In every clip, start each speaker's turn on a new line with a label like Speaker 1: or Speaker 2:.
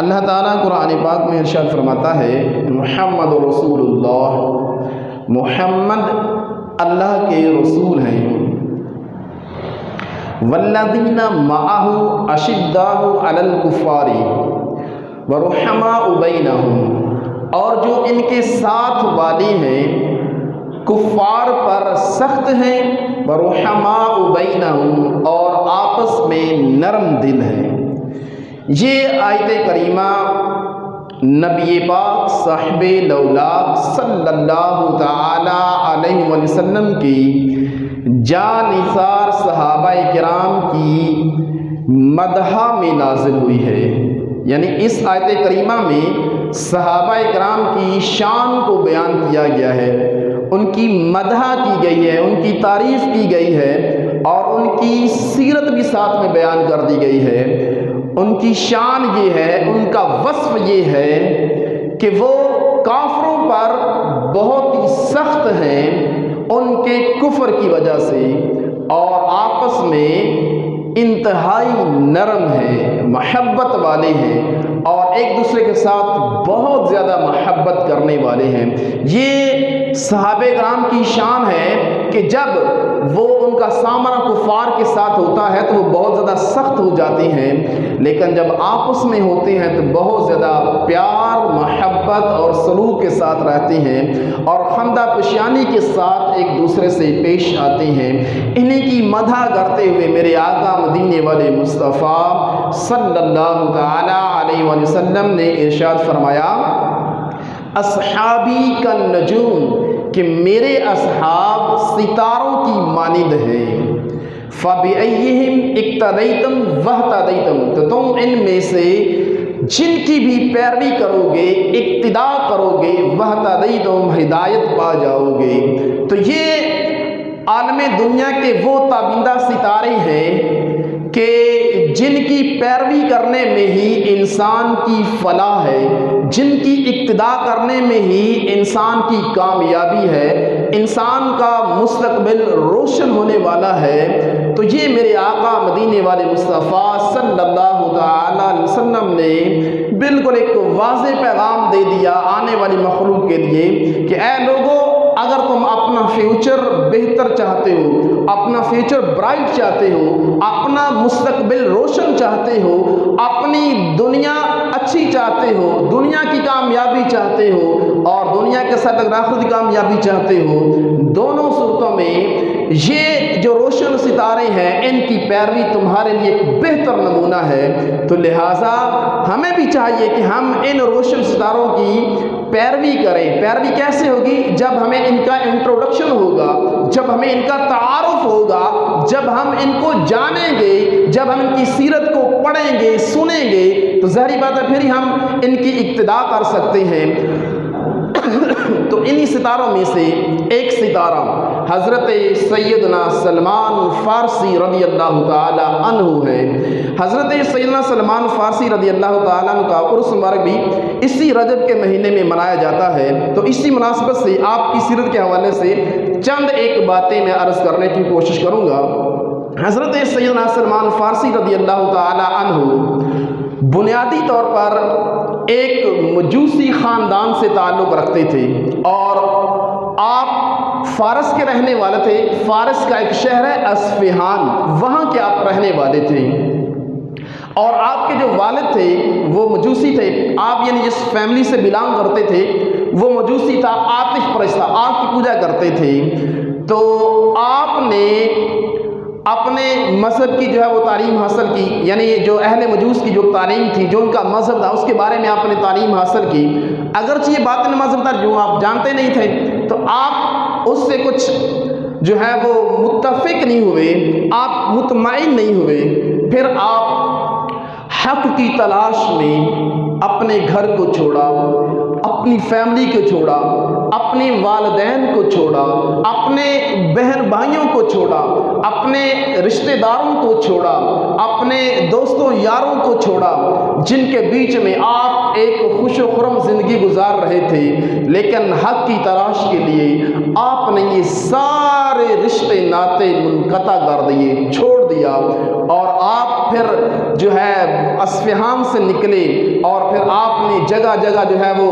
Speaker 1: اللہ تعالیٰ قرآن پاک میں ارشاد فرماتا ہے محمد رسول اللہ، محمد اللہ کے رسول ہیں۔ والذین معہ اشداء علی الکفار ورحماء بینہم، اور جو ان کے ساتھ والے ہیں کفار پر سخت ہیں، ورحماء بینہم، اور آپس میں نرم دل ہیں۔ یہ آیت کریمہ نبی پاک صاحب لولاق صلی اللہ تعالی علیہ وسلم کی جانثار صحابہ کرام کی مدح میں نازل ہوئی ہے۔ یعنی اس آیت کریمہ میں صحابہ کرام کی شان کو بیان کیا گیا ہے، ان کی مدح کی گئی ہے، ان کی تعریف کی گئی ہے، اور ان کی سیرت بھی ساتھ میں بیان کر دی گئی ہے۔ ان کی شان یہ ہے، ان کا وصف یہ ہے کہ وہ کافروں پر بہت ہی سخت ہیں ان کے کفر کی وجہ سے، اور آپس میں انتہائی نرم ہیں، محبت والے ہیں، اور ایک دوسرے کے ساتھ بہت زیادہ محبت کرنے والے ہیں۔ یہ صحابہ کرام کی شان ہے کہ جب وہ ان کا سامنا کفار کے ساتھ ہوتا ہے تو وہ بہت زیادہ سخت ہو جاتے ہیں، لیکن جب آپس میں ہوتے ہیں تو بہت زیادہ پیار، محبت اور سلوک کے ساتھ رہتے ہیں، اور خندہ پیشانی کے ساتھ ایک دوسرے سے پیش آتے ہیں۔ انہیں کی مدح کرتے ہوئے میرے آقا مدینے والے مصطفیٰ صلی اللہ تعالی علیہ وسلم نے ارشاد فرمایا اصحابی کالنجوم، کہ میرے اصحاب ستاروں کی مانند ہیں۔ فَبِأَيِّهِمْ اِقْتَدَيْتُمْ وَاهْتَدَيْتُمْ، تو تم ان میں سے جن کی بھی پیروی کرو گے، اقتدا کرو گے، وَاهْتَدَيْتُمْ، ہدایت پا جاؤ گے۔ تو یہ عالم دنیا کے وہ تابندہ ستارے ہیں کہ جن کی پیروی کرنے میں ہی انسان کی فلاح ہے، جن کی اقتدا کرنے میں ہی انسان کی کامیابی ہے، انسان کا مستقبل روشن ہونے والا ہے۔ تو یہ میرے آقا مدینے والے مصطفیٰ صلی اللہ تعالی علیہ وسلم نے بالکل ایک واضح پیغام دے دیا آنے والی مخلوق کے لیے کہ اے لوگوں، اگر تم اپنا فیوچر بہتر چاہتے ہو، اپنا فیوچر برائٹ چاہتے ہو، اپنا مستقبل روشن چاہتے ہو، اپنی دنیا اچھی چاہتے ہو، دنیا کی کامیابی چاہتے ہو، اور دنیا کے ساتھ اگر آخرت کی کامیابی چاہتے ہو، دونوں صورتوں میں یہ جو روشن ستارے ہیں ان کی پیروی تمہارے لیے ایک بہتر نمونہ ہے۔ تو لہٰذا ہمیں بھی چاہیے کہ ہم ان روشن ستاروں کی پیروی کریں۔ پیروی کیسے ہوگی؟ جب ہمیں ان کا انٹروڈکشن ہوگا، جب ہمیں ان کا تعارف ہوگا، جب ہم ان کو جانیں گے، جب ہم ان کی سیرت کو پڑھیں گے، سنیں گے، تو ظاہری بات ہے پھر ہم ان کی اقتدا کر سکتے ہیں۔ تو انہی ستاروں میں سے ایک ستارہ حضرت سیدنا سلمان فارسی رضی اللہ تعالی عنہ ہے۔ حضرت سیدنا سلمان فارسی رضی اللہ تعالی عنہ کا عرس مبارک بھی اسی رجب کے مہینے میں منایا جاتا ہے۔ تو اسی مناسبت سے آپ کی سیرت کے حوالے سے چند ایک باتیں میں عرض کرنے کی کوشش کروں گا۔ حضرت سیدنا سلمان فارسی رضی اللہ تعالی عنہ بنیادی طور پر ایک مجوسی خاندان سے تعلق رکھتے تھے، اور آپ فارس کے رہنے والے تھے۔ فارس کا ایک شہر ہے اصفہان، وہاں کے آپ رہنے والے تھے، اور آپ کے جو والد تھے وہ مجوسی تھے۔ آپ یعنی جس فیملی سے بلانگ کرتے تھے وہ مجوسی تھا، آتش پرست تھا، آگ کی پوجا کرتے تھے۔ تو آپ نے اپنے مذہب کی جو ہے وہ تعلیم حاصل کی، یعنی جو اہل مجوس کی جو تعلیم تھی، جو ان کا مذہب تھا، اس کے بارے میں آپ نے تعلیم حاصل کی۔ اگرچہ یہ باطن مذہب تھا جو آپ جانتے نہیں تھے، تو آپ اس سے کچھ جو ہے وہ متفق نہیں ہوئے، آپ مطمئن نہیں ہوئے۔ پھر آپ حق کی تلاش میں اپنے گھر کو چھوڑا، اپنی فیملی کو چھوڑا، اپنے والدین کو چھوڑا، اپنے بہن بھائیوں کو چھوڑا، اپنے رشتہ داروں کو چھوڑا، اپنے دوستوں یاروں کو چھوڑا، جن کے بیچ میں آپ ایک خوش و خرم زندگی گزار رہے تھے، لیکن حق کی تلاش کے لیے آپ نے یہ سارے رشتے ناطے منقطع کر دیے، چھوڑ دیا، اور آپ پھر جو ہے اصفہان سے نکلے اور پھر آپ نے جگہ جگہ جو ہے وہ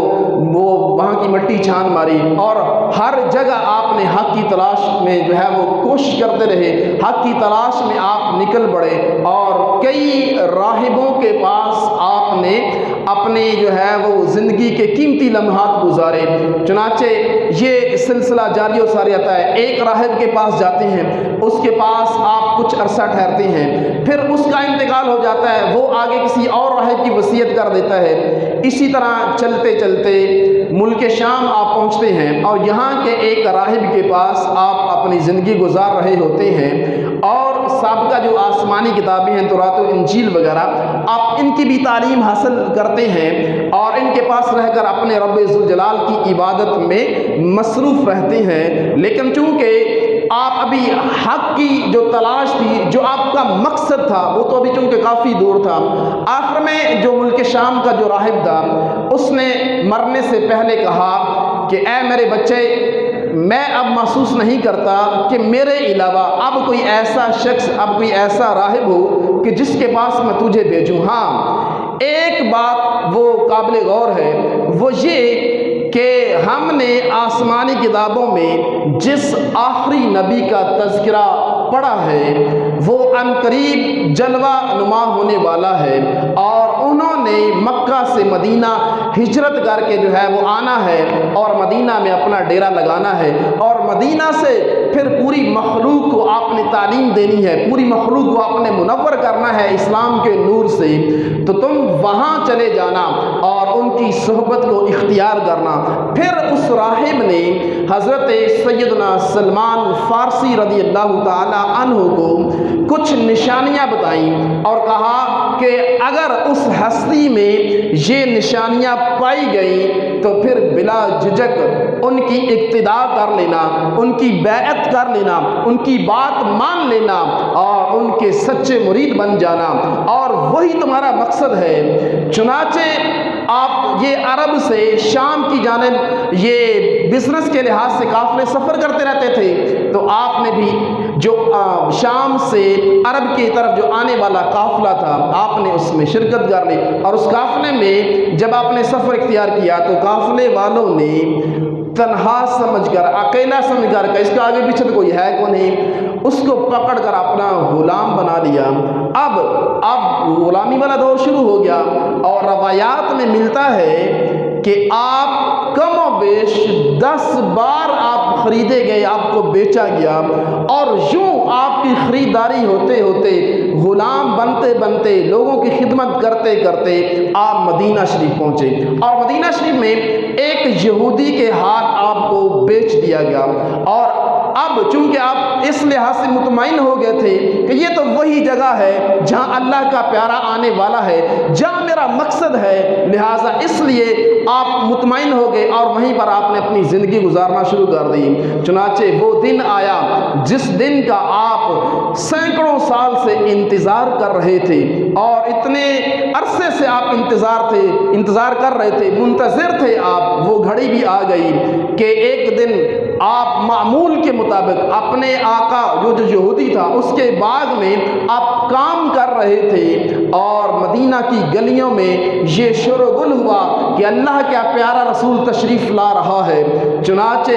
Speaker 1: وہاں کی مٹی چھان ماری اور ہر جگہ آپ نے حق کی تلاش میں جو ہے وہ کوشش کرتے رہے، حق کی تلاش میں آپ نکل پڑے اور کئی راہبوں کے پاس آپ نے اپنے جو ہے وہ زندگی کے قیمتی لمحات گزارے۔ چنانچہ یہ سلسلہ جاری و ساری رہتا ہے، ایک راہب کے پاس جاتے ہیں، اس کے پاس آپ کچھ عرصہ ٹھہرتے ہیں، پھر اس کا انتقال ہو جاتا ہے، وہ آگے کسی اور راہب کی وصیت کر دیتا ہے۔ اسی طرح چلتے چلتے ملک شام آپ پہنچتے ہیں اور یہاں کے ایک راہب کے پاس آپ اپنی زندگی گزار رہے ہوتے ہیں اور سابقہ جو آسمانی کتابیں ہیں تورات و انجیل وغیرہ، آپ ان کی بھی تعلیم حاصل کرتے ہیں اور ان کے پاس رہ کر اپنے رب ذوالجلال کی عبادت میں مصروف رہتے ہیں۔ لیکن چونکہ آپ ابھی حق کی جو تلاش تھی، جو آپ کا مقصد تھا، وہ تو ابھی چونکہ کافی دور تھا، آخر میں جو ملک شام کا جو راہب تھا اس نے مرنے سے پہلے کہا کہ اے میرے بچے، میں اب محسوس نہیں کرتا کہ میرے علاوہ اب کوئی ایسا شخص، اب کوئی ایسا راہب ہو کہ جس کے پاس میں تجھے بھیجوں۔ ہاں، ایک بات وہ قابل غور ہے، وہ یہ کہ ہم نے آسمانی کتابوں میں جس آخری نبی کا تذکرہ پڑھا ہے وہ عنقریب جلوہ نما ہونے والا ہے اور انہوں نے مکہ سے مدینہ ہجرت کر کے جو ہے وہ آنا ہے اور مدینہ میں اپنا ڈیرا لگانا ہے اور مدینہ سے پھر پوری مخلوق کو آپ نے تعلیم دینی ہے، پوری مخلوق کو آپ نے منور کرنا ہے اسلام کے نور سے۔ تو تم وہاں چلے جانا اور ان کی صحبت کو اختیار کرنا۔ پھر اس راہب نے حضرت سیدنا سلمان فارسی رضی اللہ تعالی عنہ کو کچھ نشانیاں بتائیں اور کہا کہ اگر اس ہستی میں یہ نشانیاں پائی گئیں تو پھر بلا جھجک ان کی اقتداء کر لینا، ان کی بیعت کر لینا، ان کی بات مان لینا اور ان کے سچے مرید بن جانا، اور وہی تمہارا مقصد ہے۔ چنانچہ آپ یہ عرب سے شام کی جانب یہ بزنس کے لحاظ سے قافلے سفر کرتے رہتے تھے، تو آپ نے بھی جو شام سے عرب کی طرف جو آنے والا قافلہ تھا آپ نے اس میں شرکت کر لی، اور اس قافلے میں جب آپ نے سفر اختیار کیا تو قافلے والوں نے تنہا سمجھ کر، اکیلا سمجھ کر کہ اس کا آگے پیچھے کوئی ہے کون نہیں، اس کو پکڑ کر اپنا غلام بنا لیا۔ اب غلامی والا دور شروع ہو گیا اور روایات میں ملتا ہے کہ آپ کم و بیش 10 بار آپ خریدے گئے، آپ کو بیچا گیا، اور یوں آپ کی خریداری ہوتے ہوتے، غلام بنتے بنتے، لوگوں کی خدمت کرتے کرتے آپ مدینہ شریف پہنچے اور مدینہ شریف میں ایک یہودی کے ہاتھ آپ کو بیچ دیا گیا۔ اور اب چونکہ آپ اس لحاظ سے مطمئن ہو گئے تھے کہ یہ تو وہی جگہ ہے جہاں اللہ کا پیارا آنے والا ہے، جہاں میرا مقصد ہے، لہٰذا اس لیے آپ مطمئن ہو گئے اور وہیں پر آپ نے اپنی زندگی گزارنا شروع کر دی۔ چنانچہ وہ دن آیا جس دن کا آپ سینکڑوں سال سے انتظار کر رہے تھے، اور اتنے عرصے سے آپ انتظار کر رہے تھے، منتظر تھے آپ، وہ گھڑی بھی آ گئی کہ ایک دن آپ معمول کے مطابق اپنے آقا جو یہودی تھا اس کے باغ میں آپ کام کر رہے تھے، اور مدینہ کی گلیوں میں یہ شور و گل ہوا کہ اللہ کا پیارا رسول تشریف لا رہا ہے۔ چنانچہ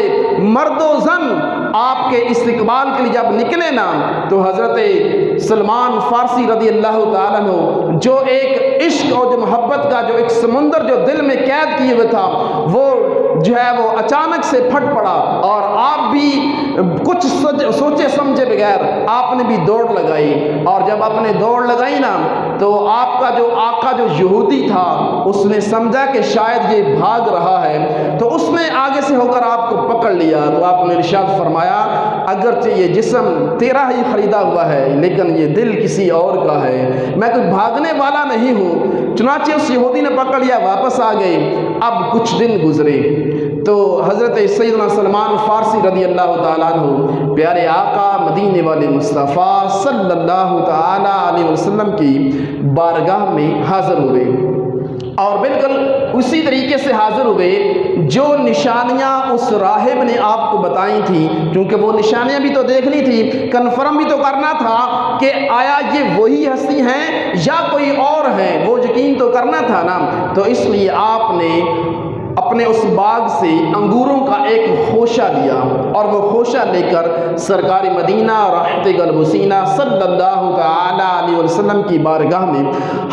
Speaker 1: مرد و زن آپ کے استقبال کے لیے جب نکلے نا تو حضرت سلمان فارسی رضی اللہ تعالیٰ عنہ، جو ایک عشق اور جو محبت کا جو ایک سمندر جو دل میں قید کیے ہوئے تھا، وہ جو ہے وہ اچانک سے پھٹ پڑا، اور آپ بھی کچھ سوچے سمجھے بغیر آپ نے بھی دوڑ لگائی، اور جب آپ نے دوڑ لگائی نا تو آپ کا جو آقا جو یہودی تھا اس نے سمجھا کہ شاید یہ بھاگ رہا ہے، تو اس نے آگے سے ہو کر آپ کو پکڑ لیا۔ تو آپ نے ارشاد فرمایا اگرچہ یہ جسم تیرا ہی خریدا ہوا ہے لیکن یہ دل کسی اور کا ہے، میں کوئی بھاگنے والا نہیں ہوں۔ چنانچہ اس یہودی نے پکڑ لیا، واپس آ گئے۔ اب کچھ دن گزرے تو حضرت سیدنا سلمان فارسی رضی اللہ تعالیٰ عنہ پیارے آقا مدینے والے مصطفیٰ صلی اللہ تعالیٰ علیہ وسلم کی بارگاہ میں حاضر ہوئے، اور بالکل اسی طریقے سے حاضر ہوئے جو نشانیاں اس راہب نے آپ کو بتائی تھیں، کیونکہ وہ نشانیاں بھی تو دیکھنی تھی، کنفرم بھی تو کرنا تھا کہ آیا یہ وہی ہستی ہیں یا کوئی اور ہیں، وہ یقین تو کرنا تھا نا۔ تو اس لیے آپ نے اپنے اس باغ سے انگوروں کا ایک خوشہ لیا اور وہ خوشہ لے کر سرکار مدینہ راحت قلب و سینہ صلی اللہ تعالی علیہ وسلم کی بارگاہ میں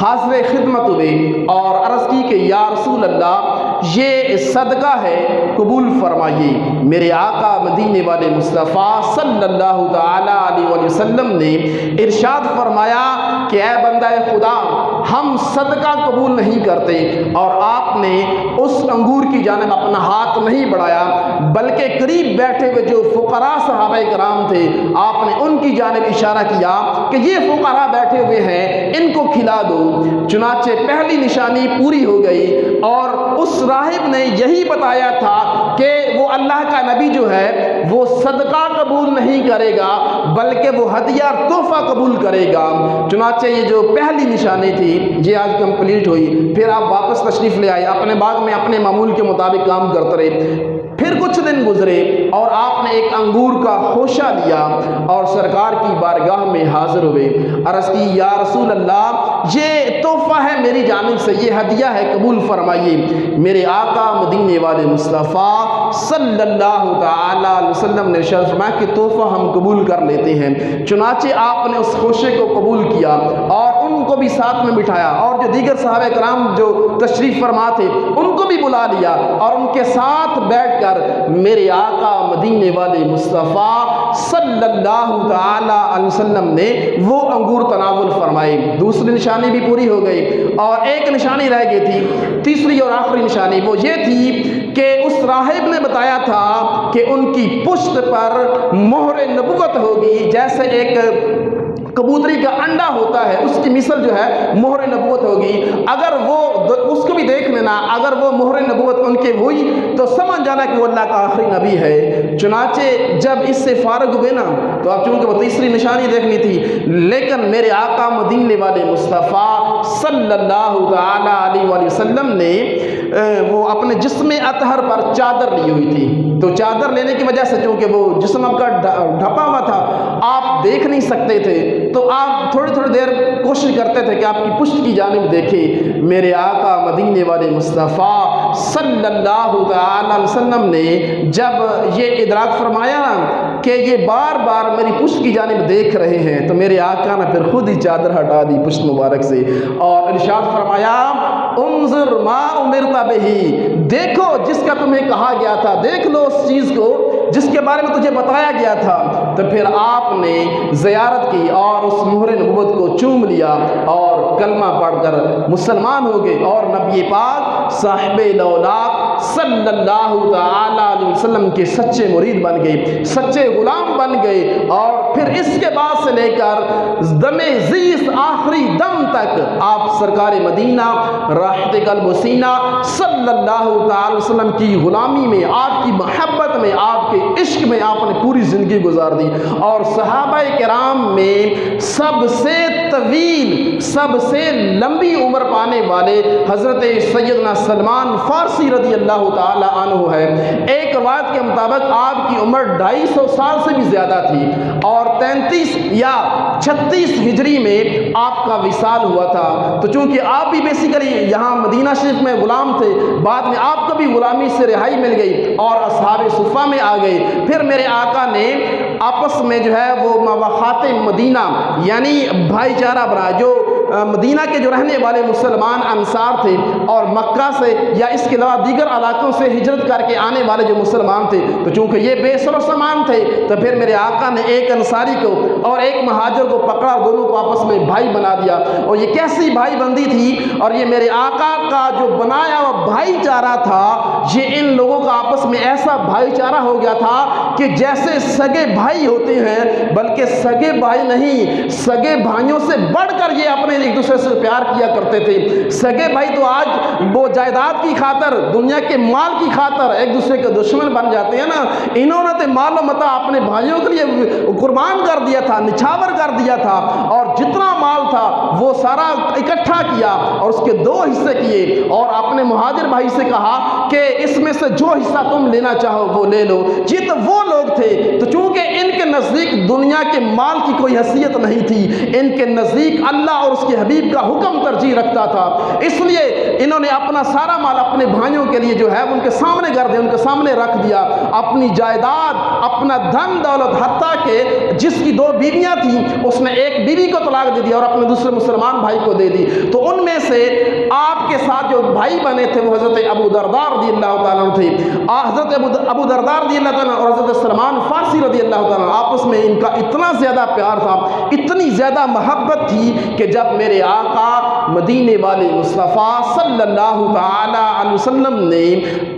Speaker 1: حاضر خدمت ہوئے اور عرض کی کہ یا رسول اللہ یہ صدقہ ہے، قبول فرمائیے۔ میرے آقا مدینے والے مصطفیٰ صلی اللہ تعالی علیہ وسلم نے ارشاد فرمایا کہ اے بندہ خدا، ہم صدقہ قبول نہیں کرتے، اور آپ نے اس انگور کی جانب اپنا ہاتھ نہیں بڑھایا، بلکہ قریب بیٹھے ہوئے جو فقراء صحابہ کرام تھے آپ نے ان کی جانب اشارہ کیا کہ یہ فقراء بیٹھے ہوئے ہیں، ان کو کھلا دو۔ چنانچہ پہلی نشانی پوری ہو گئی، اور اس راہب نے یہی بتایا تھا کہ وہ اللہ کا نبی جو ہے وہ صدقہ قبول نہیں کرے گا بلکہ وہ ہدیہ اور تحفہ قبول کرے گا۔ چنانچہ یہ جو پہلی نشانی تھی یہ آج کمپلیٹ ہوئی۔ پھر آپ واپس تشریف لے آئے، اپنے باغ میں اپنے معمول کے مطابق کام کرتے رہے۔ پھر کچھ دن گزرے اور آپ نے ایک انگور کا خوشہ لیا اور سرکار کی بارگاہ میں حاضر ہوئے، عرض کی یا رسول اللہ یہ تحفہ ہے میری جانب سے، یہ ہدیہ ہے، قبول فرمائیے۔ میرے آقا مدینے والے مصطفیٰ صلی اللہ تعالی علیہ وسلم نے ارشاد فرمایا کہ تحفہ ہم قبول کر لیتے ہیں۔ چنانچہ آپ نے اس خوشے کو قبول کیا اور ان کو بھی ساتھ میں بٹھایا، اور جو دیگر صحابہ کرام جو تشریف فرما تھے ان کو بھی بلا لیا، اور ان کے ساتھ بیٹھ کر میرے آقا مدینے والے مصطفیٰ صلی اللہ تعالی علیہ وسلم نے وہ انگور تناول فرمائے۔ دوسری نشانی بھی پوری ہو گئی اور ایک نشانی رہ گئی تھی، تیسری اور آخری نشانی وہ یہ تھی کہ اس راہب نے بتایا تھا کہ ان کی پشت پر مہر نبوت ہوگی، جیسے ایک کبوتری کا انڈا ہوتا ہے اس کی مثل جو ہے مہر نبوت ہوگی۔ اگر وہ اس کو بھی دیکھ لینا، اگر وہ مہر نبوت ان کے ہوئی تو سمجھ جانا کہ وہ اللہ کا آخری نبی ہے۔ چنانچہ جب اس سے فارغ ہوئے نا تو اب چونکہ وہ تیسری نشانی دیکھنی تھی، لیکن میرے آقا مدینے والے مصطفیٰ صلی اللہ تعالی علیہ وسلم نے وہ اپنے جسم اطہر پر چادر لی ہوئی تھی، تو چادر لینے کی وجہ سے چونکہ وہ جسم آپ کا ڈھپا ہوا تھا آپ دیکھ نہیں سکتے تھے، تو آپ تھوڑی تھوڑی دیر کوشش کرتے تھے کہ آپ کی پشت کی جانب دیکھیں۔ میرے آقا مدینے والے مصطفیٰ صلی اللہ تعالی علیہ وسلم نے جب یہ ادراک فرمایا نا کہ یہ بار بار میری پشت کی جانب دیکھ رہے ہیں، تو میرے آقا نے پھر خود ہی چادر ہٹا دی پشت مبارک سے اور ارشاد فرمایا انظر ما امرت بہی، دیکھو جس کا تمہیں کہا گیا تھا، دیکھ لو اس چیز کو جس کے بارے میں تجھے بتایا گیا تھا۔ تو پھر آپ نے زیارت کی اور اس مہر نبوت کو چوم لیا اور کلمہ پڑھ کر مسلمان ہو گئے، اور نبی پاک صاحب لولاق صلی اللہ تعالی علیہ وسلم کے سچے مرید بن گئے، سچے غلام بن گئے، اور پھر اس کے بعد سے لے کر دم زیست آخری دم تک آپ سرکار مدینہ راحت قلب و سینہ صلی اللہ تعالی وسلم کی غلامی میں، آپ کی محبت میں، آپ کے عشق میں آپ نے پوری زندگی گزار دی، اور صحابہ کرام میں سب سے طویل، سب سے لمبی عمر پانے والے حضرت سیدنا سلمان فارسی رضی اللہ تعالی عنہ ہے۔ ایک روایت کے مطابق آپ کی عمر 250 سال سے بھی زیادہ تھی، اور 33 یا 36 ہجری میں آپ کا وصال ہوا تھا۔ تو چونکہ آپ بھی بیسیکلی یہاں مدینہ شریف میں غلام تھے، بعد میں آپ کو بھی غلامی سے رہائی مل گئی اور اصحاب صفہ میں آ گئے۔ پھر میرے آقا نے آپس میں جو ہے وہ مواخات مدینہ یعنی بھائی چارہ بنا، جو مدینہ کے جو رہنے والے مسلمان انصار تھے اور مکہ سے یا اس کے علاوہ دیگر علاقوں سے ہجرت کر کے آنے والے جو مسلمان تھے، تو چونکہ یہ بے سر و سامان تھے تو پھر میرے آقا نے ایک انصاری کو اور ایک مہاجر کو پکڑا، دونوں کو آپس میں بھائی بنا دیا۔ اور یہ کیسی بھائی بندی تھی، اور یہ میرے آقا کا جو بنایا ہوا بھائی چارہ تھا، یہ ان لوگوں کا آپس میں ایسا بھائی چارہ ہو گیا تھا کہ جیسے سگے بھائی بھائی ہوتے ہیں، بلکہ سگے بھائی نہیں، سگے بھائیوں سے بڑھ کر یہ اپنے ایک دوسرے سے پیار کیا کرتے تھے۔ سگے بھائی تو آج وہ جائیداد کی خاطر، دنیا کے مال کی خاطر ایک دوسرے کے دشمن بن جاتے ہیں نا۔ انہوں نے تو مال و متاع اپنے بھائیوں کے لیے قربان کر دیا تھا، نچھاور کر دیا تھا، اور جتنا مال تھا وہ سارا اکٹھا کیا اور اس کے 2 حصے کیے، اور اپنے مہاجر بھائی سے کہا کہ اس میں سے جو حصہ تم لینا چاہو وہ لے لو۔ یہ تو وہ لوگ تھے، تو چونکہ ان کے نزدیک دنیا کے مال کی کوئی حیثیت نہیں تھی، ان کے نزدیک اللہ اور اس کے حبیب کا حکم ترجیح رکھتا تھا، اس لیے انہوں نے اپنا سارا مال اپنے بھائیوں کے لیے جو ہے ان کے سامنے کر دیا، ان کے سامنے رکھ دیا، اپنی جائیداد، اپنا دھن دولت، حتیٰ کہ جس کی 2 بیویاں تھیں اس نے ایک بیوی کو طلاق دے دیا اور اپنے دوسرے مسلمان بھائی کو دے دی۔ تو ان میں سے آپ کے ساتھ جو بھائی بنے تھے وہ حضرت ابو درداء رضی اللہ تعالیٰ عنہ تھے۔ حضرت ابو درداء رضی اللہ تعالیٰ اور حضرت سلمان فارسی رضی اللہ تعالیٰ آپس میں ان کا اتنا زیادہ پیار تھا، اتنی زیادہ محبت تھی کہ جب میرے آقا مدینے والے مصطفیٰ صلی اللہ تعالیٰ علیہ وسلم نے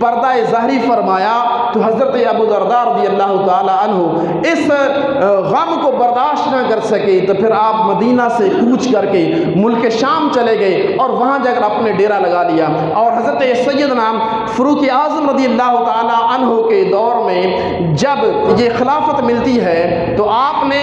Speaker 1: پردہ ظاہری فرمایا تو حضرت ابو درداء رضی اللہ تعالیٰ عنہ اس غم کو برداشت نہ کر سکے، تو پھر آپ مدینہ سے کوچ کر کے ملک شام چلے گئے اور وہاں جا کر اپنے ڈیرا لگا لیا۔ اور حضرت سیدنا فاروق اعظم رضی اللہ تعالیٰ عنہ کے دور میں جب یہ خلافت ملتی ہے تو آپ نے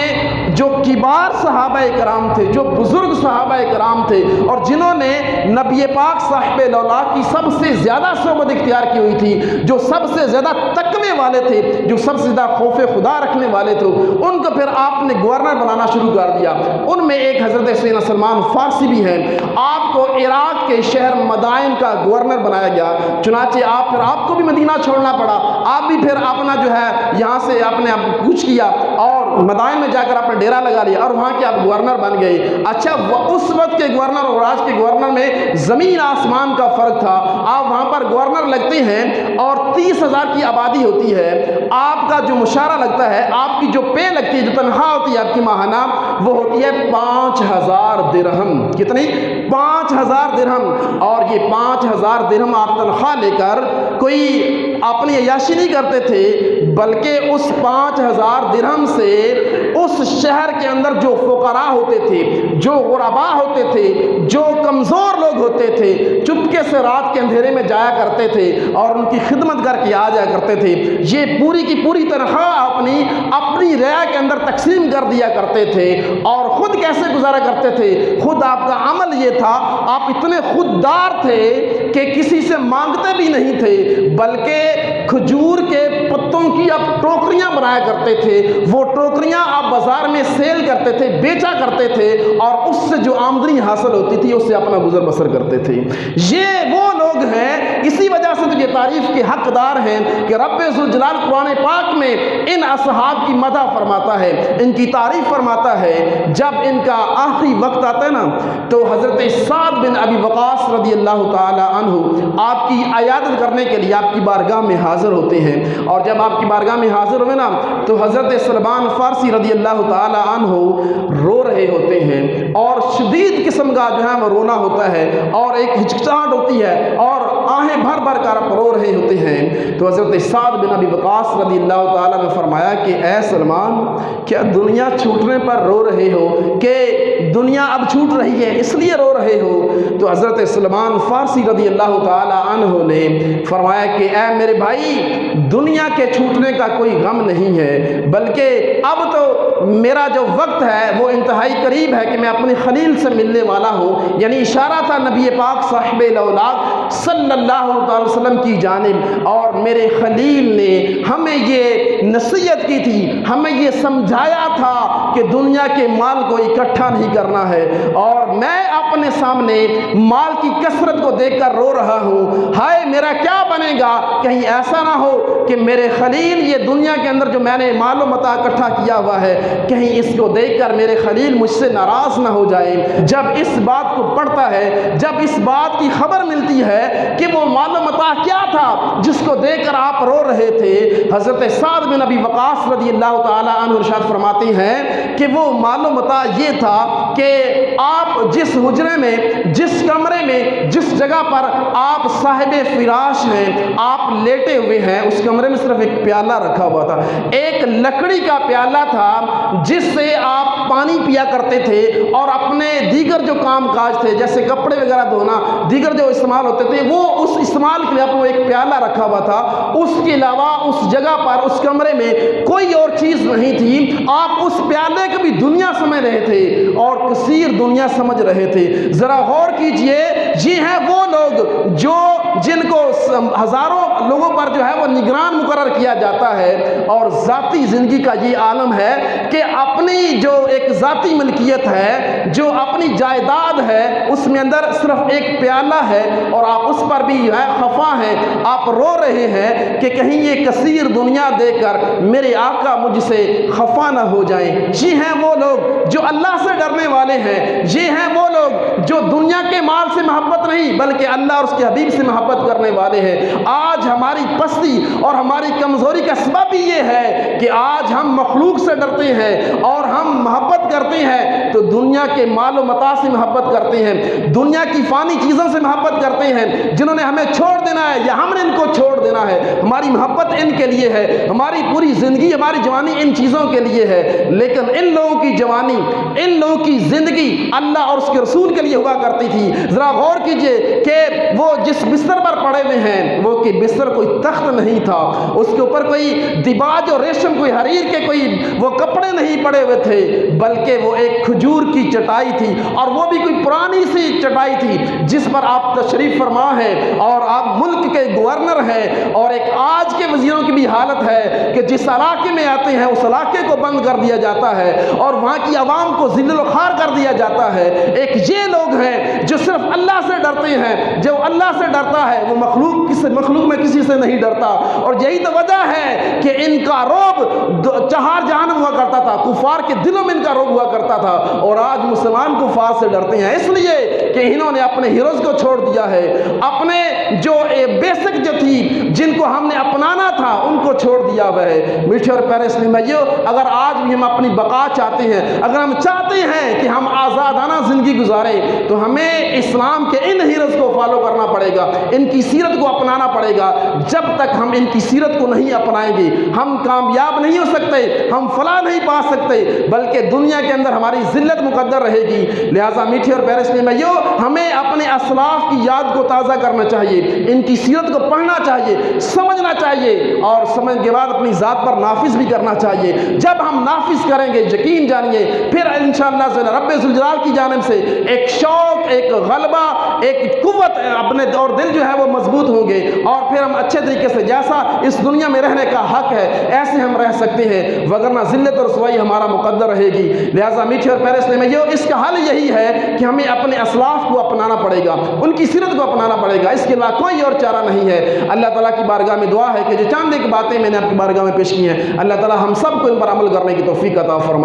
Speaker 1: جو کبار صحابہ کرام تھے، جو بزرگ صحابہ کرام تھے اور جنہوں نے نبی پاک صاحب لولا کی سب سے زیادہ صحبت اختیار کی ہوئی تھی، جو سب سے زیادہ تقوی والے تھے، جو سب سے زیادہ خوف خدا رکھنے والے تھے، ان کو پھر آپ نے گورنر بنانا شروع کر دیا۔ ان میں ایک حضرت سیدنا سلمان فارسی بھی ہیں، آپ کو عراق کے شہر مدائن کا گورنر بنایا گیا، چنانچہ آپ کو بھی مدینہ چھوڑنا پڑا، آپ بھی پھر اپنا جو ہے یہاں سے اپنے کوچ کیا اور مدائن میں جا کر اپنا ڈیرا لگا لیا اور وہاں کے آپ گورنر بن گئے۔ اچھا، اس وقت کے گورنر اور آج کے گورنر میں زمین آسمان کا فرق تھا۔ آپ وہاں پر گورنر لگتے ہیں اور 30,000 کی آبادی ہوتی ہے، آپ کا جو مشارہ لگتا ہے، آپ کی جو پے لگتی ہے، جو تنخواہ ہوتی ہے آپ کی ماہانہ، وہ ہوتی ہے 5,000 درہم۔ کتنی؟ 5,000 درہم۔ اور یہ 5,000 درہم آپ تنخواہ لے کر کوئی اپنی عیاشی نہیں کرتے تھے، بلکہ اس 5,000 درہم سے اس شہر کے اندر جو فقراء ہوتے تھے، جو غرباء ہوتے تھے، جو کمزور لوگ ہوتے تھے، چپکے سے رات کے اندھیرے میں جایا کرتے تھے اور ان کی خدمت کر کے آ جایا کرتے تھے، یہ پوری کی پوری تنخواہ اپنی رعایا کے اندر تقسیم کر دیا کرتے تھے۔ اور خود کیسے گزارا کرتے تھے؟ خود آپ کا عمل یہ تھا، آپ اتنے خوددار تھے کہ کسی سے مانگتے بھی نہیں تھے، بلکہ کھجور کے پتوں کی آپ ٹوکریاں بنایا کرتے تھے، وہ ٹوکریاں آپ بازار میں سیل کرتے تھے، بیچا کرتے تھے، اور اس سے جو آمدنی حاصل ہوتی تھی اس سے اپنا گزر بسر کرتے تھے۔ یہ وہ لوگ ہیں، اسی وجہ سے تو یہ تعریف کے حقدار ہیں کہ رب ذوالجلال قرآن پاک میں ان اصحاب کی مدح فرماتا ہے، ان کی تعریف فرماتا ہے۔ جب ان کا آخری وقت آتا ہے نا تو حضرت سعد بن ابی وقاص رضی اللہ تعالی عنہ آپ کی عیادت کرنے کے لیے آپ کی بارگاہ میں حاضر ہوتے ہیں، اور جب آپ کی بارگاہ میں حاضر ہوئے نا تو حضرت سلمان فارسی رضی اللہ تعالی عنہ رو رہے ہوتے ہیں، اور شدید قسم کا جو ہے وہ رونا ہوتا ہے، اور ایک ہچکچاہٹ ہوتی ہے، اور آہیں بھر بھر کر رو رہے ہوتے ہیں۔ تو حضرت سعد بن ابی وقاص رضی اللہ تعالیٰ نے فرمایا کہ اے سلمان، کیا دنیا چھوٹنے پر رو رہے ہو کہ دنیا اب چھوٹ رہی ہے اس لیے رو رہے ہو؟ تو حضرت سلمان فارسی رضی اللہ تعالیٰ عنہ نے فرمایا کہ اے میرے بھائی، دنیا کے چھوٹنے کا کوئی غم نہیں ہے، بلکہ اب تو میرا جو وقت ہے وہ انتہائی قریب ہے کہ میں اپنے خلیل سے ملنے والا ہوں۔ یعنی اشارہ تھا نبی پاک صاحب الاولاد صلی اللہ علیہ وسلم کی جانب، اور میرے خلیل نے ہمیں یہ نصیحت کی تھی، ہمیں یہ سمجھایا تھا کہ دنیا کے مال کو اکٹھا نہیں کرنا ہے، اور میں اپنے سامنے مال کی کثرت کو دیکھ کر رو رہا ہوں، ہائے میرا کیا بنے گا، کہیں ایسا نہ ہو کہ میرے خلیل یہ دنیا کے اندر جو میں نے مال و متاع اکٹھا کیا ہوا ہے، کہیں اس کو دیکھ کر میرے خلیل مجھ سے ناراض نہ ہو جائے۔ جب اس بات کو پڑھتا ہے، جب اس بات کی خبر ملتی ہے کہ وہ مال و متاع کیا تھا جس کو دیکھ کر آپ رو رہے تھے، حضرت سعد بن ابی وقاص رضی اللہ تعالی عنہ ارشاد فرماتے ہیں کہ وہ مال و متاع یہ تھا کہ کہ آپ جس حجرے میں، جس کمرے میں، جس جگہ پر آپ صاحب فراش ہیں، آپ لیٹے ہوئے ہیں، اس کمرے میں صرف ایک پیالہ رکھا ہوا تھا، ایک لکڑی کا پیالہ تھا جس سے آپ پانی پیا کرتے تھے اور اپنے دیگر جو کام کاج تھے جیسے کپڑے وغیرہ دھونا، دیگر جو استعمال ہوتے تھے، وہ اس استعمال کے لیے آپ کو ایک پیالہ رکھا ہوا تھا۔ اس کے علاوہ اس جگہ پر، اس کمرے میں کوئی اور چیز نہیں تھی۔ آپ اس پیالے کو بھی دنیا سمجھ رہے تھے اور کثیر دنیا سمجھ رہے تھے۔ ذرا غور کیجئے، یہ ہیں وہ لوگ جن کو ہزاروں لوگوں پر جو ہے وہ نگران مقرر کیا جاتا ہے، اور ذاتی زندگی کا یہ عالم ہے کہ اپنی جو ایک ذاتی ملکیت ہے، جو اپنی جائیداد ہے، اس میں اندر صرف ایک پیالہ ہے اور آپ اس پر بھی جو ہے خفا ہیں، آپ رو رہے ہیں کہ کہیں یہ کثیر دنیا دیکھ کر میرے آقا مجھ سے خفا نہ ہو جائیں۔ یہ ہیں وہ لوگ جو اللہ سے ڈرنے والے ہیں، یہ ہیں وہ لوگ جو دنیا کے مال سے محبت نہیں بلکہ اللہ اور اس کے حبیب سے محبت کرنے والے ہیں۔ آج ہماری پستی اور ہماری کمزوری کا سبب یہ ہے کہ آج ہم مخلوق سے ڈرتے ہیں اور ہم محبت کرتے ہیں تو دنیا کے مال و متاع سے محبت کرتے ہیں، دنیا کی فانی چیزوں سے محبت کرتے ہیں جنہوں نے ہمیں چھوڑ دینا ہے یا ہم نے ان کو چھوڑ دینا ہے۔ ہماری محبت ان کے لیے ہے، ہماری پوری زندگی، ہماری جوانی ان چیزوں کے لیے ہے، لیکن ان لوگوں کی جوانی، ان لوگوں کی زندگی اللہ اور اس کے رسول کے لیے ہوا کرتی تھی۔ ذرا غور کیجئے کہ وہ جس بستر پر پڑے ہوئے ہیں، وہ کہ بستر کوئی تخت نہیں تھا، اس کے اوپر کوئی دیباج اور ریشم، کوئی حریر کے کوئی وہ کپڑے نہیں پڑے ہوئے تھے، بلکہ وہ ایک کھجور کی چٹائی تھی، اور وہ بھی کوئی پرانی سی چٹائی تھی جس پر آپ تشریف فرما ہیں اور آپ ملک کے گورنر ہیں، اور ایک آج کے وزیروں کی بھی حالت ہے کہ جس علاقے میں آتے ہیں اس علاقے کو بند کر دیا جاتا ہے اور وہاں کی عوام کو ذل و خوار کر دیا جاتا ہے۔ ایک یہ لوگ ہیں جو صرف اللہ سے ڈرتے ہیں، جو اللہ سے ڈرتا ہے وہ مخلوق میں کسی سے نہیں ڈرتا، اور یہی تو وجہ ہے کہ ان کا رعب چہار جہان ہوا کرتا تھا، کفار کے دلوں میں ان کا رعب ہوا کرتا تھا، اور آج مسلمان کفار سے ڈرتے ہیں اس لیے کہ انہوں نے اپنے ہیروز کو چھوڑ دیا ہے، اپنے جو بیسک جو تھی جن کو ہم نے اپنانا تھا ان کو چھوڑ دیا ہوا ہے۔ میٹھے اور پیارے اسلامی بھائیو، اگر آج بھی ہم اپنی بقا چاہتے ہیں، اگر ہم چاہتے ہیں کہ ہم آزادانہ زندگی گزاریں، تو ہمیں اسلام کے ان ہیروز کو فالو کرنا پڑے گا، ان کی سیرت کو اپنانا پڑے گا۔ جب تک ہم ان کی سیرت کو نہیں اپنائیں گے ہم کامیاب نہیں ہو سکتے، ہم فلاح نہیں پا سکتے، بلکہ دنیا کے اندر ہماری ذلت مقدر رہے گی۔ لہٰذا میٹھے اور پیارے اسلامی بھائیو، ہمیں اپنے اسلاف کی یاد کو تازہ کرنا چاہیے، ان کی سیرت کو پڑھنا چاہیے، سمجھنا چاہیے، اور سمجھ کے بعد اپنی ذات پر نافذ بھی کرنا چاہیے۔ جب ہم نافذ کریں گے، یقین جانیے، پھر انشاءاللہ رب ذوالجلال کی جانب سے ایک شوق، ایک غلبہ، ایک قوت اپنے اور دل جو ہے وہ مضبوط ہوں گے، اور پھر ہم اچھے طریقے سے جیسا اس دنیا میں رہنے کا حق ہے ایسے ہم رہ سکتے ہیں، وگرنہ ذلت اور رسوائی ہمارا مقدر رہے گی۔ لہٰذا میٹھے اور پیارے اسلامی بھائیو، اس کا حل یہی ہے کہ ہمیں اپنے اسلاف کو اپنانا پڑے گا، ان کی سیرت کو اپنانا پڑے گا، اس کے علاوہ کوئی اور چارہ نہیں ہے۔ اللہ تعالیٰ کی بارگاہ میں دعا ہے کہ جو چاند ایک باتیں میں نے آپ کی بارگاہ میں پیش کی ہیں، اللہ تعالیٰ ہم سب کو ان پر عمل کرنے کی توفیق عطا فرمائے۔